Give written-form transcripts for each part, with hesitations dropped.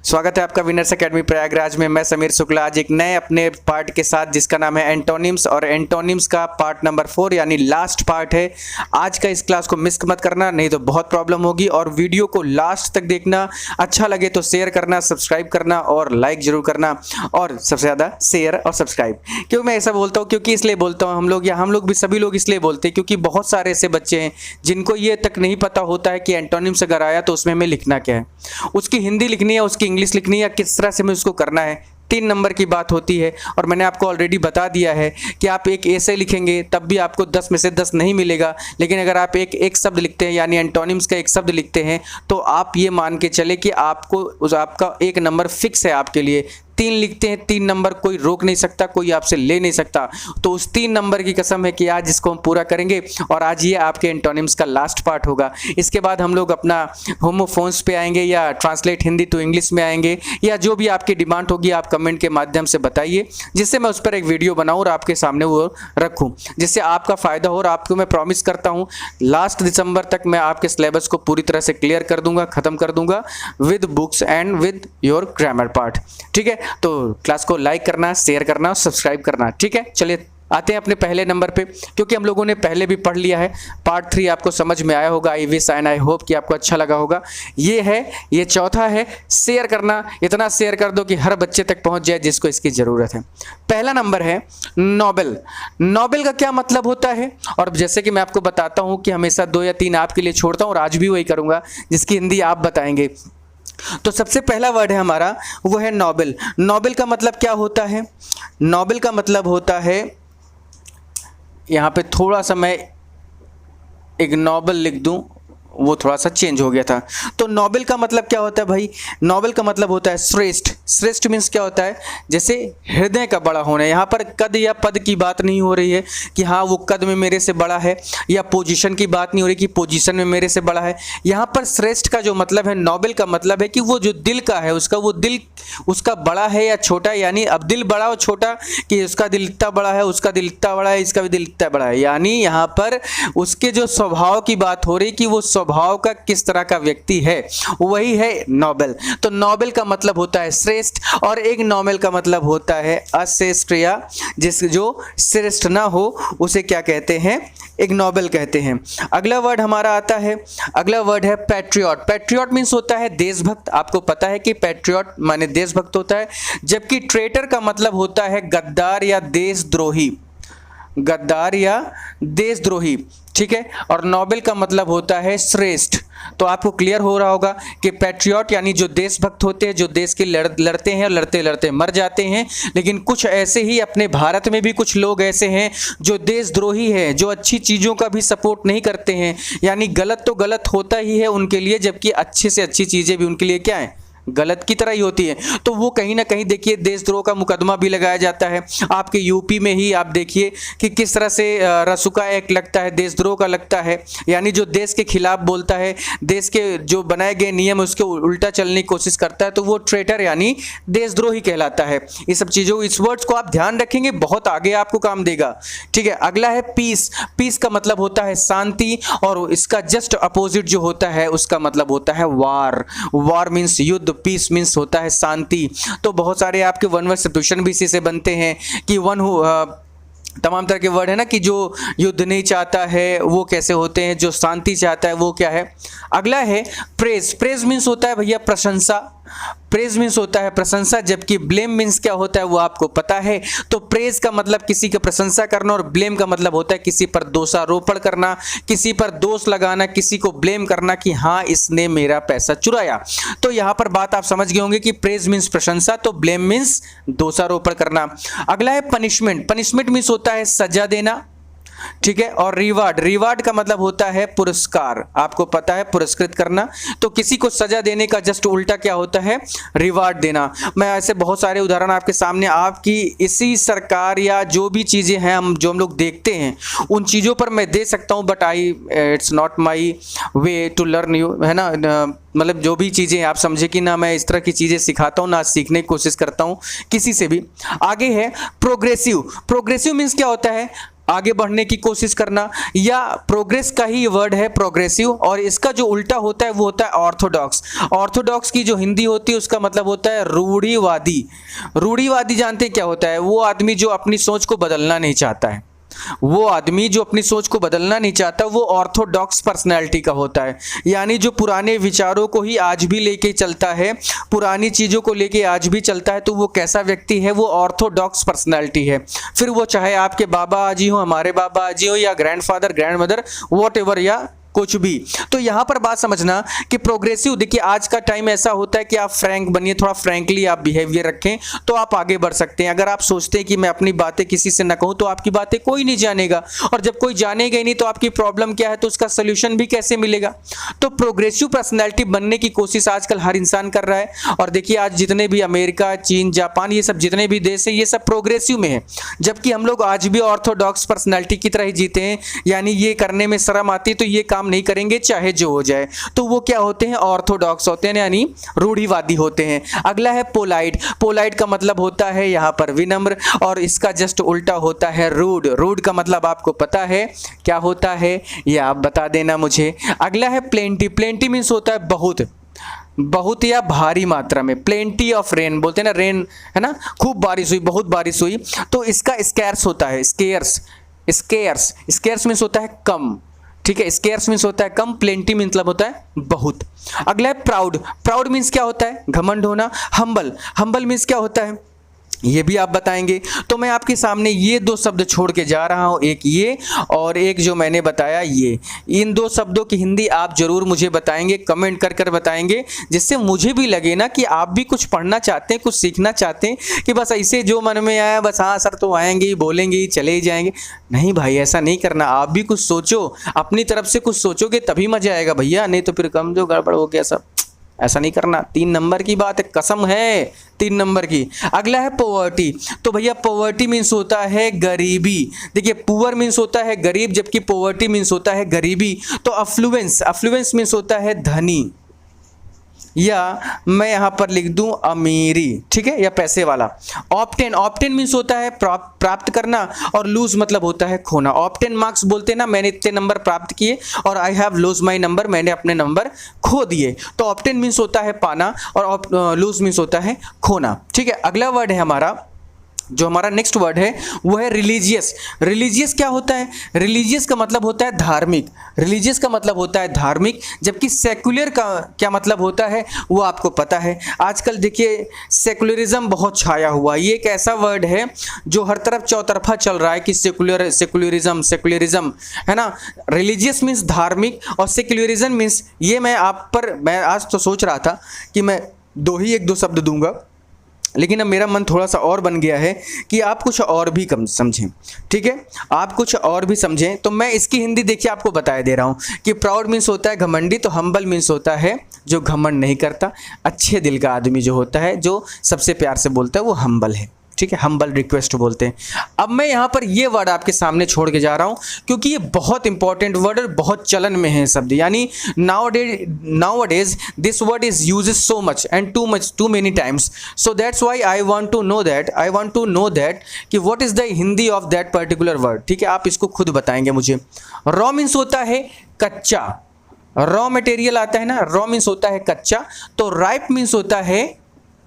स्वागत है आपका विनर्स एकेडमी प्रयागराज में। मैं समीर शुक्ला आज एक नए अपने पार्ट के साथ जिसका नाम है एंटोनिम्स, और एंटोनिम्स का पार्ट नंबर 4 यानी लास्ट पार्ट है। आज का इस क्लास को मिस मत करना, नहीं तो बहुत प्रॉब्लम होगी। और वीडियो को लास्ट तक देखना, अच्छा लगे तो शेयर करना, सब्सक्राइब करना और लाइक जरूर करना, और सबसे ज़्यादा शेयर और सब्सक्राइब। क्यों मैं ऐसा बोलता हूँ? क्योंकि इसलिए बोलता हूँ, हम लोग भी सभी लोग इसलिए बोलते हैं क्योंकि बहुत सारे ऐसे बच्चे हैं जिनको ये तक नहीं पता होता है कि एंटोनिम्स अगर आया तो उसमें हमें लिखना क्या है, उसकी हिंदी लिखनी है, उसकी इंग्लिश लिखनी है, या किस तरह से हमें उसको करना है। 3 नंबर की बात होती है और मैंने आपको ऑलरेडी बता दिया है कि आप एक ए से लिखेंगे तब भी आपको 10 में से 10 नहीं मिलेगा, लेकिन अगर आप एक शब्द लिखते हैं यानी एंटोनिम्स का एक शब्द लिखते हैं तो आप ये मान के चले कि आपका 1 नंबर फिक्स है आपके लिए। 3 लिखते हैं, 3 नंबर कोई रोक नहीं सकता, कोई आपसे ले नहीं सकता। तो उस 3 नंबर की कसम है कि आज इसको हम पूरा करेंगे और आज ये आपके एंटोनिम्स का लास्ट पार्ट होगा। इसके बाद हम लोग अपना होमोफोन्स पे आएंगे या ट्रांसलेट हिंदी टू इंग्लिश में आएंगे, या जो भी आपकी डिमांड होगी आप कमेंट के माध्यम से बताइए, जिससे मैं उस पर एक वीडियो बनाऊँ और आपके सामने वो रखूँ, जिससे आपका फ़ायदा हो। और आपको मैं प्रॉमिस करता हूँ लास्ट दिसंबर तक मैं आपके सिलेबस को पूरी तरह से क्लियर कर दूंगा, ख़त्म कर दूंगा with books and with your grammar part. ठीक है, तो क्लास को लाइक करना, शेयर करना और सब्सक्राइब करना। ठीक है, चलिए आते हैं अपने पहले नंबर पे, क्योंकि हम लोगों ने पहले भी पढ़ लिया है। पार्ट 3 आपको समझ में आया होगा। I wish and I hope कि आपको अच्छा लगा होगा। ये चौथा है, शेयर करना। इतना शेयर कर दो कि हर बच्चे तक पहुंच जाए जिसको इसकी ज़रूरत है। पहला नंबर है नोबेल। नोबेल का क्या मतलब होता है? और जैसे कि मैं आपको बताता हूँ कि हमेशा 2 या 3 आपके लिए छोड़ता हूँ और आज भी वही करूँगा जिसकी हिंदी आप बताएंगे। तो सबसे पहला वर्ड है हमारा, वो है नोबेल। नोबेल का मतलब क्या होता है? नोबेल का मतलब होता है, यहाँ पे थोड़ा सा मैं एक नोबेल लिख दूं, वो थोड़ा सा चेंज हो गया था। तो नोबेल का मतलब क्या होता है भाई? नोबेल का मतलब होता है श्रेष्ठ। श्रेष्ठ मीन्स क्या होता है? जैसे हृदय का बड़ा होना। यहाँ पर कद या पद की बात नहीं हो रही है कि हाँ वो कद में मेरे से बड़ा है, या पोजीशन की बात नहीं हो रही कि पोजीशन में मेरे से बड़ा है। यहाँ पर श्रेष्ठ का जो मतलब है, नोबेल का मतलब है कि वो जो दिल का है वो दिल उसका बड़ा है या छोटा। यानी अब दिल बड़ा और छोटा कि उसका दिल इतना बड़ा है, उसका दिल इतना बड़ा है, इसका भी दिल इतना बड़ा है। यानी यहाँ पर उसके जो स्वभाव की बात हो रही कि वो स्वभाव का किस तरह का व्यक्ति है, वही है नोबेल। तो नोबेल का मतलब होता है श्रेष्ठ, और एक नोबेल का मतलब होता है अश्रेष्ठ, या जो श्रेष्ठ ना हो उसे क्या कहते हैं? एक नोबेल कहते हैं। अगला वर्ड हमारा आता है, अगला वर्ड है पैट्रियट। पैट्रियट मीन्स होता है देशभक्त। आपको पता है कि पैट्रियट माने देशभक्त होता है, जबकि ट्रेटर का मतलब होता है गद्दार या देशद्रोही। गद्दार या देशद्रोही, ठीक है। और नोबेल का मतलब होता है श्रेष्ठ। तो आपको क्लियर हो रहा होगा कि पैट्रियट यानी जो देशभक्त होते हैं, जो देश के लड़ते हैं और लड़ते लड़ते मर जाते हैं। लेकिन कुछ ऐसे ही अपने भारत में भी कुछ लोग ऐसे हैं जो देशद्रोही हैं, जो अच्छी चीज़ों का भी सपोर्ट नहीं करते हैं। यानी गलत तो गलत होता ही है उनके लिए, जबकि अच्छे से अच्छी चीज़ें भी उनके लिए क्या है? गलत की तरह ही होती है। तो वो कहीं ना कहीं देखिए देशद्रोह का मुकदमा भी लगाया जाता है। आपके यूपी में ही आप देखिए कि किस तरह से रसूखा एक्ट लगता है, देशद्रोह का लगता है। यानी जो देश के खिलाफ बोलता है, देश के जो बनाए गए नियम उसके उल्टा चलने की कोशिश करता है, तो वो ट्रेटर यानी देशद्रोही कहलाता है। ये सब चीज़ों, इस वर्ड्स को आप ध्यान रखेंगे, बहुत आगे आपको काम देगा। ठीक है, अगला है पीस। पीस का मतलब होता है शांति, और इसका जस्ट अपोजिट जो होता है उसका मतलब होता है वार। वार मीन्स युद्ध, पीस मीन्स होता है शांति। तो बहुत सारे आपके वन वर्ड सब्स्टिट्यूशन भी इसी से बनते हैं कि तमाम तरह के वर्ड है ना, कि जो युद्ध नहीं चाहता है वो कैसे होते हैं, जो शांति चाहता है वो क्या है। अगला है प्रेज। प्रेज मीन्स होता है भैया प्रशंसा। प्रेज मीन्स होता है प्रशंसा, जबकि ब्लेम मीन्स क्या होता है वो आपको पता है। तो प्रेज का मतलब किसी की प्रशंसा करना, और ब्लेम का मतलब होता है किसी पर दोषारोपण करना, किसी पर दोष लगाना, किसी को ब्लेम करना कि हाँ इसने मेरा पैसा चुराया। तो यहाँ पर बात आप समझ गए होंगे कि प्रेज मीन्स प्रशंसा, तो ब्लेम मीन्स दोषारोपण करना। अगला है पनिशमेंट। पनिशमेंट मीन्स होता है सजा देना, ठीक है। और रिवार्ड। रिवार्ड का मतलब होता है पुरस्कार। आपको पता है पुरस्कृत करना। तो किसी को सजा देने का जस्ट उल्टा क्या होता है? रिवार्ड देना। मैं ऐसे बहुत सारे उदाहरण आपके सामने, आपकी इसी सरकार या जो भी चीज़ें हैं जो हम लोग देखते हैं उन चीज़ों पर मैं दे सकता हूँ, but it's not my way to learn you, है ना। मतलब जो भी चीज़ें आप समझे कि ना मैं इस तरह की चीज़ें सिखाता हूँ, ना सीखने की कोशिश करता हूँ किसी से भी। आगे है प्रोग्रेसिव। प्रोग्रेसिव मीन्स क्या होता है? आगे बढ़ने की कोशिश करना, या प्रोग्रेस का ही वर्ड है प्रोग्रेसिव, और इसका जो उल्टा होता है वो होता है ऑर्थोडॉक्स। ऑर्थोडॉक्स की जो हिंदी होती है उसका मतलब होता है रूढ़िवादी। रूढ़िवादी जानते हैं क्या होता है? वो आदमी जो अपनी सोच को बदलना नहीं चाहता है, वो आदमी जो अपनी सोच को बदलना नहीं चाहता वो ऑर्थोडॉक्स पर्सनैलिटी का होता है। यानी जो पुराने विचारों को ही आज भी लेके चलता है, पुरानी चीज़ों को लेके आज भी चलता है, तो वो कैसा व्यक्ति है? वो ऑर्थोडॉक्स पर्सनैलिटी है। फिर वो चाहे आपके बाबा आजी हो, हमारे बाबा आजी हो, या ग्रैंडफादर ग्रैंडमदर वॉटएवर, या कुछ भी। तो यहाँ पर बात समझना कि प्रोग्रेसिव, देखिए आज का टाइम ऐसा होता है कि आप फ्रैंक बनिए, थोड़ा फ्रैंकली आप बिहेवियर रखें तो आप आगे बढ़ सकते हैं। अगर आप सोचते हैं कि मैं अपनी बातें किसी से न कहूँ तो आपकी बातें कोई नहीं जानेगा, और जब कोई जानेगा ही नहीं तो आपकी प्रॉब्लम क्या है तो उसका सोल्यूशन भी कैसे मिलेगा। तो प्रोग्रेसिव पर्सनैलिटी बनने की कोशिश आजकल हर इंसान कर रहा है। और देखिए आज जितने भी अमेरिका, चीन, जापान, ये सब जितने भी देश हैं ये सब प्रोग्रेसिव में है, जबकि हम लोग आज भी ऑर्थोडॉक्स पर्सनैलिटी की तरह ही जीते हैं। यानी ये करने में शर्म आती है तो ये काम नहीं करेंगे चाहे जो हो जाए, तो वो क्या होते हैं? ऑर्थोडॉक्स होते हैं, यानी रूढ़िवादी होते हैं। अगला है पोलाइट। पोलाइट का मतलब होता है यहाँ पर विनम्र, और इसका जस्ट उल्टा होता है रूड। रूड का मतलब आपको पता है क्या होता है, या आप बता देना मुझे। अगला है प्लेंटी। प्लेंटी मीन्स होता है बहुत, बहुत या भारी मात्रा में। प्लेंटी ऑफ रेन बोलते हैं ना, रेन है ना, खूब बारिश हुई, बहुत बारिश हुई, तो इसका स्कैर्स होता है, स्केयर्स। स्केयर्स, स्केयर्स मीन्स होता है कम, ठीक है। स्केयर्स मीन्स होता है कम, प्लेंटी मतलब होता है बहुत। अगला है प्राउड। प्राउड मीन्स क्या होता है? घमंड होना। हम्बल, हम्बल मीन्स क्या होता है ये भी आप बताएंगे। तो मैं आपके सामने ये दो शब्द छोड़ के जा रहा हूँ, एक ये और एक जो मैंने बताया ये। इन दो शब्दों की हिंदी आप जरूर मुझे बताएंगे, कमेंट कर कर बताएंगे, जिससे मुझे भी लगे ना कि आप भी कुछ पढ़ना चाहते हैं, कुछ सीखना चाहते हैं, कि बस ऐसे जो मन में आया बस हाँ सर तो आएंगे ही, बोलेंगे ही, चले ही जाएंगे। नहीं भाई, ऐसा नहीं करना। आप भी कुछ सोचो, अपनी तरफ से कुछ सोचोगे तभी मजा आएगा भैया, नहीं तो फिर कम जो गड़बड़ हो गया सब। ऐसा नहीं करना। 3 नंबर की बात है, कसम है 3 नंबर की। अगला है पॉवर्टी। तो भैया पॉवर्टी मीन्स होता है गरीबी। देखिए पुअर मीन्स होता है गरीब, जबकि पॉवर्टी मीन्स होता है गरीबी। तो अफ्लुएंस, अफ्लुएंस मीन्स होता है धनी, या मैं यहाँ पर लिख दूं अमीरी, ठीक है, या पैसे वाला। ऑब्टेन, ऑब्टेन मीन्स होता है प्राप्त करना, और लूज मतलब होता है खोना। ऑब्टेन मार्क्स बोलते हैं ना, मैंने इतने नंबर प्राप्त किए, और I have lose my number, मैंने अपने नंबर खो दिए। तो ऑब्टेन मीन्स होता है पाना, और लूज मीन्स होता है खोना, ठीक है। अगला वर्ड है हमारा, जो हमारा नेक्स्ट वर्ड है वो है रिलीजियस। रिलीजियस क्या होता है? रिलीजियस का मतलब होता है धार्मिक। रिलीजियस का मतलब होता है धार्मिक, जबकि सेकुलर का क्या मतलब होता है वो आपको पता है। आजकल देखिए सेकुलरिज्म बहुत छाया हुआ, ये एक ऐसा वर्ड है जो हर तरफ चौतरफा चल रहा है कि सेकुलरिज्म सेकुलरिज्म, है ना। रिलीजियस मीन्स धार्मिक, और सेकुलरिज्म मीन्स, ये मैं आज तो सोच रहा था कि मैं एक दो शब्द दूंगा, लेकिन अब मेरा मन थोड़ा सा और बन गया है कि आप कुछ और भी कम समझें, ठीक है, आप कुछ और भी समझें। तो मैं इसकी हिंदी देखिए आपको बताया दे रहा हूँ कि प्राउड मीन्स होता है घमंडी, तो हम्बल मीन्स होता है जो घमंड नहीं करता, अच्छे दिल का आदमी जो होता है, जो सबसे प्यार से बोलता है, वो हम्बल है, ठीक है, हम्बल रिक्वेस्ट बोलते हैं। अब मैं यहाँ पर ये वर्ड आपके सामने छोड़ के जा रहा हूँ क्योंकि ये बहुत इंपॉर्टेंट वर्ड और बहुत चलन में है शब्द, यानी nowadays this word is used so much and too many times, so that's why I want to know that कि what is the Hindi of that particular word, ठीक है। आप इसको खुद बताएंगे मुझे। रॉ मीन्स होता है कच्चा, रॉ मटेरियल आता है ना, रॉ मीन्स होता है कच्चा। तो राइप मीन्स होता है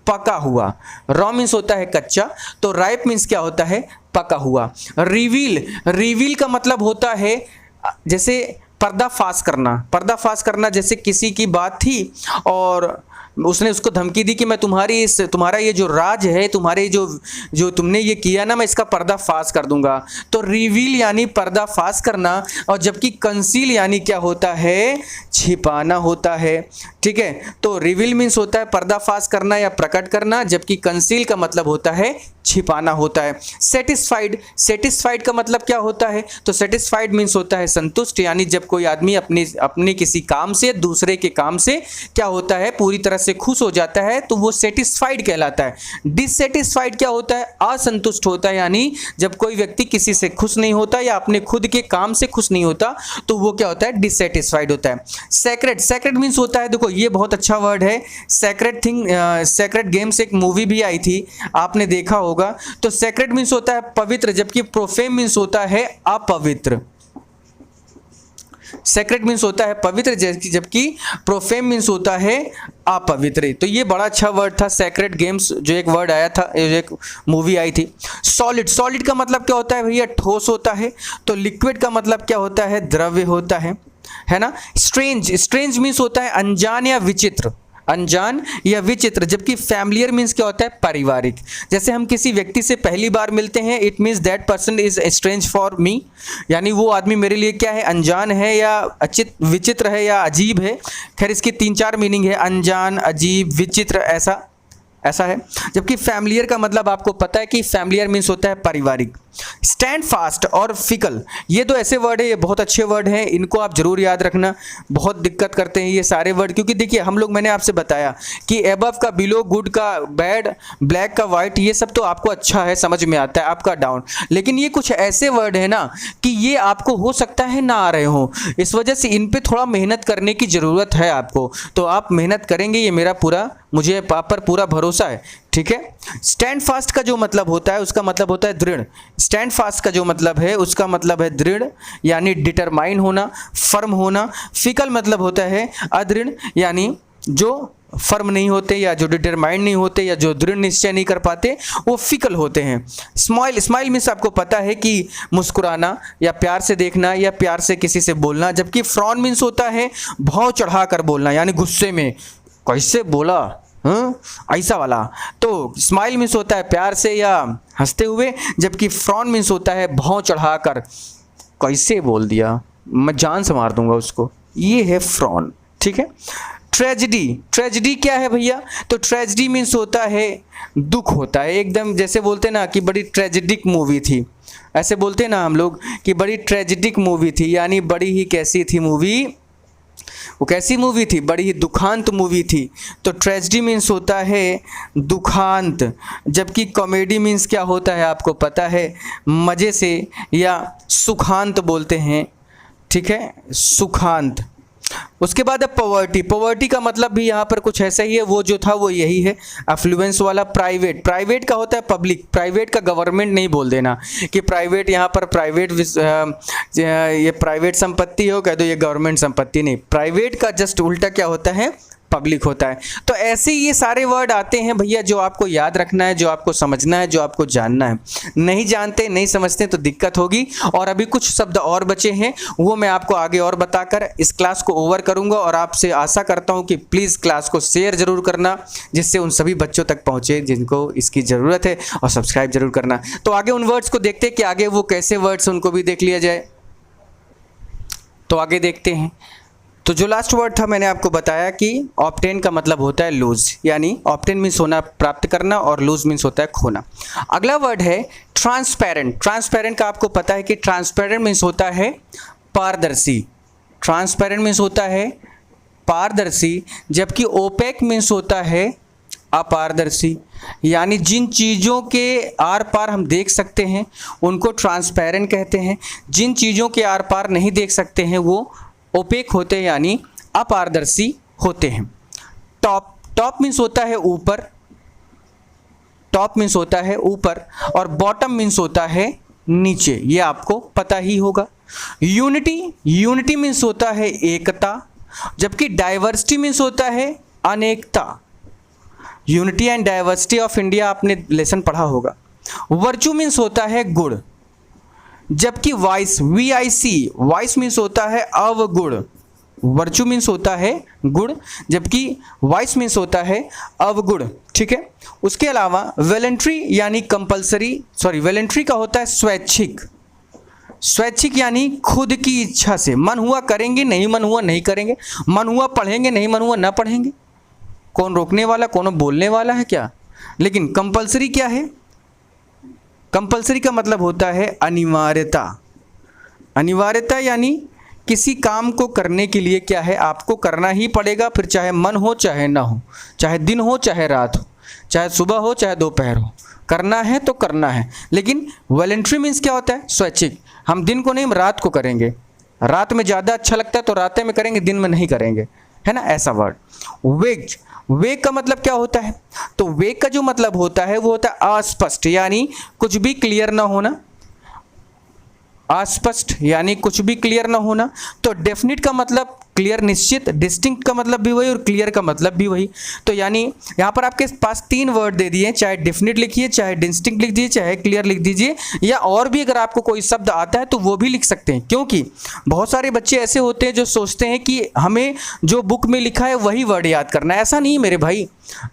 पका हुआ। रॉ मीन्स होता है कच्चा, तो राइप मीन्स क्या होता है? पका हुआ। रिवील, रिवील का मतलब होता है जैसे पर्दाफाश करना, पर्दाफाश करना, जैसे किसी की बात थी और उसने उसको धमकी दी कि मैं तुम्हारा ये जो राज है, तुम्हारे जो तुमने ये किया ना, मैं इसका पर्दाफाश कर दूंगा। तो रिवील यानी पर्दाफाश करना, और जबकि कंसील यानी क्या होता है? छिपाना होता है, ठीक है। तो रिवील मीन्स होता है पर्दाफाश करना या प्रकट करना, जबकि कंसील का मतलब होता है छिपाना होता है। सेटिस्फाइड, सेटिस्फाइड का मतलब क्या होता है? तो सेटिस्फाइड मीन्स होता है संतुष्ट, यानी जब कोई आदमी अपने किसी काम से, दूसरे के काम से क्या होता है? पूरी तरह से खुश हो जाता है, तो वो सेटिस्फाइड कहलाता है। डिससेटिस्फाइड क्या होता है? असंतुष्ट होता है, यानी जब कोई व्यक्ति किसी से खुश नहीं होता या अपने खुद के काम से खुश नहीं होता, तो वो क्या होता है? डिससेटिस्फाइड होता है। सेक्रेट, सेक्रेट मीन्स होता है, देखो ये बहुत अच्छा वर्ड है, सेक्रेट थिंग, सेक्रेट गेम्स एक मूवी भी आई थी, आपने देखा होगा। तो सेक्रेड मीन्स होता है पवित्र, जबकि प्रोफेम मीन्स होता है अपवित्र। सेक्रेड मीन्स होता है पवित्र, जबकि प्रोफेम मीन्स होता है अपवित्र। तो ये बड़ा अच्छा वर्ड था सेक्रेड गेम्स, जो एक वर्ड आया था, जो एक मूवी आई थी। सॉलिड, सॉलिड का मतलब क्या होता है भैया? ठोस होता है। तो लिक्विड का मतलब क्या होता है? द्रव्य होता है ना। स्ट्रेंज, स्ट्रेंज मीन्स होता है अनजान या विचित्र, अनजान या विचित्र, जबकि फैमिलियर मीन्स क्या होता है? पारिवारिक। जैसे हम किसी व्यक्ति से पहली बार मिलते हैं, it means that person is strange for me, यानी वो आदमी मेरे लिए क्या है? अनजान है या विचित्र है या अजीब है। खैर इसकी 3-4 मीनिंग है, अनजान, अजीब, विचित्र, ऐसा है। जबकि फैमिलियर का मतलब आपको पता है कि फैमिलियर मीन्स होता है पारिवारिक। स्टैंड फास्ट और फिकल, ये दो ऐसे वर्ड है, ये बहुत अच्छे वर्ड हैं, इनको आप जरूर याद रखना। बहुत दिक्कत करते हैं ये सारे वर्ड, क्योंकि देखिए हम लोग, मैंने आपसे बताया कि एबव का बिलो, गुड का बैड, ब्लैक का वाइट, ये सब तो आपको अच्छा है, समझ में आता है, आपका डाउन। लेकिन ये कुछ ऐसे वर्ड है ना कि ये आपको हो सकता है ना आ रहे हो, इस वजह से इन पे थोड़ा मेहनत करने की ज़रूरत है आपको। तो आप मेहनत करेंगे, ये मेरा मुझे आप पर पूरा भरोसा है, ठीक है। स्टैंड फास्ट का जो मतलब होता है, उसका मतलब होता है दृढ़। स्टैंड फास्ट का जो मतलब है, उसका मतलब है दृढ़, यानी डिटरमाइन होना, फर्म होना। फिकल मतलब होता है अदृढ़, यानी जो फर्म नहीं होते या जो डिटरमाइंड नहीं होते या जो दृढ़ निश्चय नहीं कर पाते, वो फिकल होते हैं। स्माइल, स्माइल मीन्स आपको पता है कि मुस्कुराना या प्यार से देखना या प्यार से किसी से बोलना, जबकि फ्रॉन मीन्स होता है भाव चढ़ा कर बोलना, यानी गुस्से में कैसे बोला, ऐसा वाला। तो स्माइल मीन्स होता है प्यार से या हंसते हुए, जबकि फ्रॉन मीन्स होता है भाव चढ़ाकर, कैसे बोल दिया, मैं जान से मार दूंगा उसको, ये है फ्रॉन, ठीक है। ट्रेजेडी, ट्रेजेडी क्या है भैया? तो ट्रेजेडी मीन्स होता है दुख होता है, एकदम जैसे बोलते ना कि बड़ी ट्रेजेडिक मूवी थी, ऐसे बोलते ना हम लोग कि बड़ी ट्रेजेडिक मूवी थी, यानी बड़ी ही कैसी थी मूवी, वो कैसी मूवी थी? बड़ी ही दुखांत मूवी थी। तो ट्रेजेडी मीन्स होता है दुखांत, जबकि कॉमेडी मीन्स क्या होता है आपको पता है? मज़े से या सुखांत बोलते हैं, ठीक है, सुखांत। उसके बाद है पॉवर्टी। पॉवर्टी का मतलब भी यहाँ पर कुछ ऐसा ही है, वो जो था वो यही है, अफ्लुएंस वाला। प्राइवेट, प्राइवेट का होता है पब्लिक, प्राइवेट का गवर्नमेंट नहीं बोल देना कि प्राइवेट, यहाँ पर प्राइवेट ये प्राइवेट संपत्ति हो, कह दो ये गवर्नमेंट संपत्ति, नहीं, प्राइवेट का जस्ट उल्टा क्या होता है? पब्लिक होता है। तो ऐसे ये सारे वर्ड आते हैं भैया, जो आपको याद रखना है, जो आपको समझना है, जो आपको जानना है। नहीं जानते, नहीं समझते तो दिक्कत होगी। और अभी कुछ शब्द और बचे हैं, वो मैं आपको आगे और बताकर इस क्लास को ओवर करूंगा। और आपसे आशा करता हूं कि प्लीज़ क्लास को शेयर जरूर करना, जिससे उन सभी बच्चों तक पहुंचे जिनको इसकी ज़रूरत है, और सब्सक्राइब जरूर करना। तो आगे उन वर्ड्स को देखते हैं कि आगे वो कैसे वर्ड्स, उनको भी देख लिया जाए। तो आगे देखते हैं। तो जो लास्ट वर्ड था, मैंने आपको बताया कि ऑब्टेन का मतलब होता है लूज, यानी ऑब्टेन मीन्स होना, प्राप्त करना, और लूज मीन्स होता है खोना। अगला वर्ड है ट्रांसपेरेंट। ट्रांसपेरेंट का आपको पता है कि ट्रांसपेरेंट मीन्स होता है पारदर्शी। ट्रांसपेरेंट मीन्स होता है पारदर्शी, जबकि ओपेक मीन्स होता है अपारदर्शी, यानी जिन चीज़ों के आर पार हम देख सकते हैं उनको ट्रांसपेरेंट कहते हैं, जिन चीज़ों के आर पार नहीं देख सकते हैं वो ओपेक होते हैं, यानी अपारदर्शी होते हैं। टॉप, टॉप मीन्स होता है ऊपर, टॉप मीन्स होता है ऊपर, और बॉटम मीन्स होता है नीचे, ये आपको पता ही होगा। यूनिटी, यूनिटी मीन्स होता है एकता, जबकि डाइवर्सिटी मीन्स होता है अनेकता। Unity and diversity of India आपने लेसन पढ़ा होगा। वर्चू मीन्स होता है गुण, जबकि वाइस, VIC, वाइस मीन्स होता है अवगुण। वर्चू मीन्स होता है गुण, जबकि वाइस मीन्स होता है अवगुण, ठीक है। उसके अलावा वेलेंट्री यानी कंपल्सरी, वेलेंट्री का होता है स्वैच्छिक। स्वैच्छिक यानी खुद की इच्छा से, मन हुआ करेंगे, नहीं मन हुआ नहीं करेंगे, मन हुआ पढ़ेंगे, नहीं मन हुआ ना पढ़ेंगे, कौन रोकने वाला, कौन बोलने वाला है क्या। लेकिन कंपल्सरी क्या है? कंपल्सरी का मतलब होता है अनिवार्यता। अनिवार्यता यानी किसी काम को करने के लिए क्या है, आपको करना ही पड़ेगा, फिर चाहे मन हो चाहे ना हो, चाहे दिन हो चाहे रात हो, चाहे सुबह हो चाहे दोपहर हो, करना है तो करना है। लेकिन वॉलंटरी मीन्स क्या होता है? स्वैच्छिक। हम दिन को नहीं, रात को करेंगे, रात में ज़्यादा अच्छा लगता है तो रात में करेंगे, दिन में नहीं करेंगे, है ना, ऐसा वर्ड। वेग, वेग का मतलब क्या होता है? तो वेग का जो मतलब होता है वो होता है अस्पष्ट, यानी कुछ भी क्लियर ना होना, अस्पष्ट यानी कुछ भी क्लियर ना होना। तो डेफिनिट का मतलब क्लियर, निश्चित। डिस्टिंक्ट का मतलब भी वही और क्लियर का मतलब भी वही। तो यानी यहाँ पर आपके पास 3 वर्ड दे दिए, चाहे डेफिनिट लिखिए, चाहे डिस्टिंक्ट लिख दीजिए, चाहे क्लियर लिख दीजिए, या और भी अगर आपको कोई शब्द आता है तो वो भी लिख सकते हैं। क्योंकि बहुत सारे बच्चे ऐसे होते हैं जो सोचते हैं कि हमें जो बुक में लिखा है वही वर्ड याद करना है। ऐसा नहीं मेरे भाई,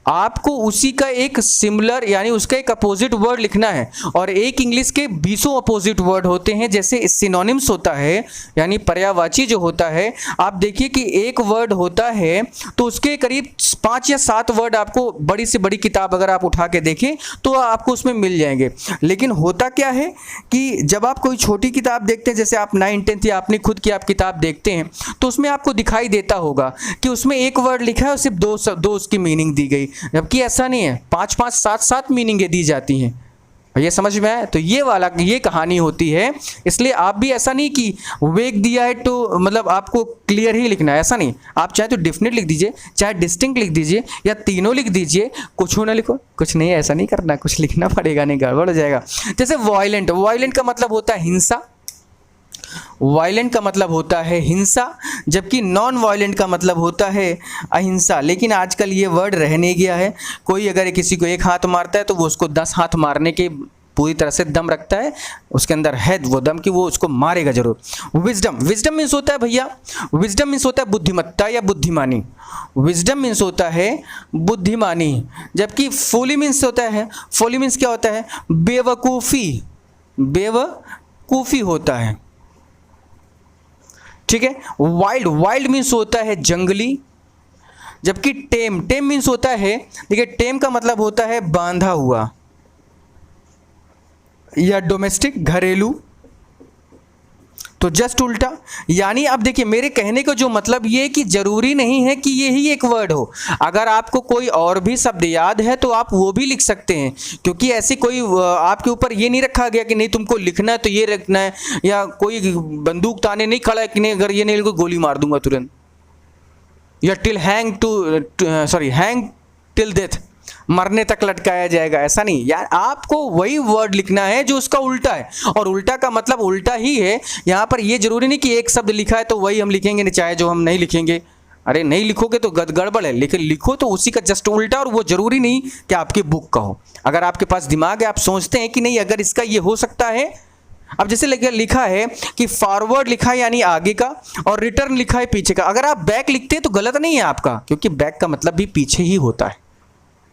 आपको उसी का एक सिमिलर यानी उसका एक अपोजिट वर्ड लिखना है। और एक इंग्लिश के 20 अपोजिट वर्ड होते हैं, जैसे सिनोनिम्स होता है यानी पर्यायवाची जो होता है। आप देखिए कि एक वर्ड होता है तो उसके करीब 5 या 7 वर्ड आपको बड़ी से बड़ी किताब अगर आप उठा के देखें तो आपको उसमें मिल जाएंगे। लेकिन होता क्या है कि जब आप कोई छोटी किताब देखते हैं, जैसे आप 9th 10th या अपनी खुद की आप किताब देखते हैं, तो उसमें आपको दिखाई देता होगा कि उसमें एक वर्ड लिखा है और सिर्फ दो उसकी मीनिंग दी गई, जबकि ऐसा नहीं है, 5-5 7-7 मीनिंगें दी जाती हैं। ये समझ में आया? तो ये कहानी होती है। इसलिए आप भी ऐसा नहीं कि वेग दिया है तो मतलब आपको क्लियर ही लिखना है, ऐसा नहीं। आप चाहे तो डेफिनेट लिख दीजिए, चाहे डिस्टिंक्ट लिख दीजिए, या तीनों लिख दीजिए, कुछ ना लिखो, कुछ नहीं, ऐसा नहीं करना, कुछ लिखना पड़ेगा, नहीं गड़बड़ हो जाएगा। जैसे वायलेंट, वायलेंट का मतलब होता है हिंसा, वायलेंट का मतलब होता है हिंसा, जबकि नॉन वायलेंट का मतलब होता है अहिंसा। लेकिन आजकल ये वर्ड रह नहीं गया है। कोई अगर किसी को एक हाथ मारता है तो वो उसको 10 हाथ मारने के पूरी तरह से दम रखता है, उसके अंदर है वो दम कि वो उसको मारेगा जरूर। विजडम, विजडम मीन्स होता है भैया, विजडम मीन्स होता है बुद्धिमत्ता या बुद्धिमानी। विजडम मीन्स होता है बुद्धिमानी, जबकि फोली मीन्स होता है, फोली मीन्स क्या होता है? बेवकूफ़ी, बेवकूफ़ी होता है। ठीक है। वाइल्ड, वाइल्ड मीन्स होता है जंगली, जबकि टेम, टेम मीन्स होता है, देखिए टेम का मतलब होता है बांधा हुआ या डोमेस्टिक, घरेलू। तो जस्ट उल्टा। यानी अब देखिए मेरे कहने का जो मतलब ये कि जरूरी नहीं है कि ये ही एक वर्ड हो। अगर आपको कोई और भी शब्द याद है तो आप वो भी लिख सकते हैं, क्योंकि ऐसी कोई आपके ऊपर ये नहीं रखा गया कि नहीं तुमको लिखना है तो ये रखना है, या कोई बंदूक ताने नहीं खड़ा है कि नहीं अगर ये नहीं लिखो गोली मार दूंगा तुरंत, या हैंग टिल डेथ, मरने तक लटकाया जाएगा, ऐसा नहीं यार। आपको वही वर्ड लिखना है जो उसका उल्टा है, और उल्टा का मतलब उल्टा ही है। यहाँ पर ये जरूरी नहीं कि एक शब्द लिखा है तो वही हम लिखेंगे, नहीं चाहे जो हम नहीं लिखेंगे। अरे नहीं लिखोगे तो गड़बड़ है, लेकिन लिखो तो उसी का जस्ट उल्टा, और वो जरूरी नहीं कि आपकी बुक का हो। अगर आपके पास दिमाग है, आप सोचते हैं कि नहीं अगर इसका ये हो सकता है। अब जैसे लिखा है कि फॉरवर्ड लिखा है यानी आगे का, और रिटर्न लिखा है पीछे का। अगर आप बैक लिखते हैं तो गलत नहीं है आपका, क्योंकि बैक का मतलब भी पीछे ही होता है।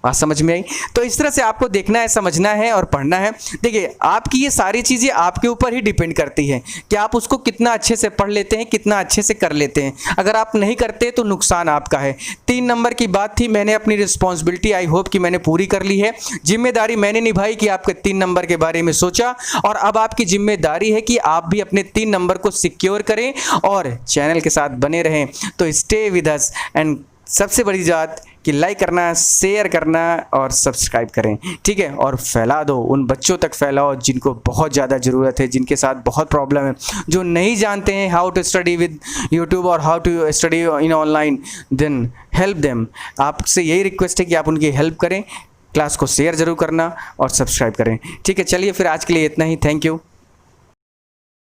बात समझ में आई? तो इस तरह से आपको देखना है, समझना है और पढ़ना है। देखिए आपकी ये सारी चीज़ें आपके ऊपर ही डिपेंड करती है कि आप उसको कितना अच्छे से पढ़ लेते हैं, कितना अच्छे से कर लेते हैं। अगर आप नहीं करते तो नुकसान आपका है। 3 नंबर की बात थी, मैंने अपनी रिस्पॉन्सिबिलिटी आई होप कि मैंने पूरी कर ली है। जिम्मेदारी मैंने निभाई कि आपके 3 नंबर के बारे में सोचा, और अब आपकी जिम्मेदारी है कि आप भी अपने 3 नंबर को सिक्योर करें और चैनल के साथ बने रहें। तो स्टे विद अस, एंड सबसे बड़ी बात कि लाइक करना, शेयर करना और सब्सक्राइब करें, ठीक है। और फैला दो, उन बच्चों तक फैलाओ जिनको बहुत ज़्यादा ज़रूरत है, जिनके साथ बहुत प्रॉब्लम है, जो नहीं जानते हैं how to study with YouTube और how to study in online, then help them. आपसे यही रिक्वेस्ट है कि आप उनकी हेल्प करें, क्लास को शेयर ज़रूर करना और सब्सक्राइब करें, ठीक है। चलिए फिर आज के लिए इतना ही, थैंक यू।